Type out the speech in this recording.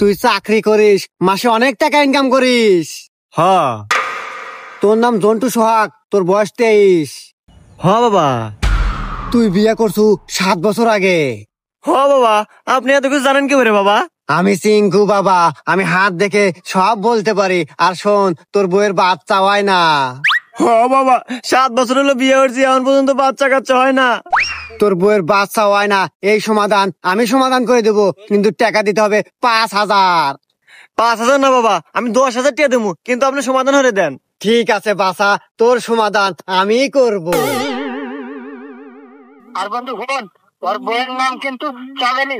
তুই চাকরি করিস, মাসে অনেক টাকা ইনকাম করিস। হ্যাঁ তোর নাম জন্টু সোহাগ, তোর বয়স 23। হ্যাঁ বাবা। তুই বিয়ে করছু 7 বছর আগে। হ্যাঁ বাবা, আপনি এত কিছু জানেন কি করে বাবা? আমি চিঙ্কু বাবা, আমি হাত দেখে সব বলতে পারি। আর শোন, তোর বউয়ের বাচ্চা হয় না। হ্যাঁ বাবা, 7 বছর হলো বিয়ে করছি, এখন পর্যন্ত বাচ্চা কাচ্চা হয় না। তোর বউয়ের বাচ্চা হয় না, এই সমাধান আমি সমাধান করে দেবো, কিন্তু টাকা দিতে হবে 5,000। 5,000 না বাবা, আমি 10,000 টাকা দেবো, কিন্তু আপনি সমাধান হয়ে দেন। ঠিক আছে বাসা, তোর সমাধান আমি করব। আর বন্ধু শোন, তোর বইয়ের নাম কিন্তু চাঁদনি।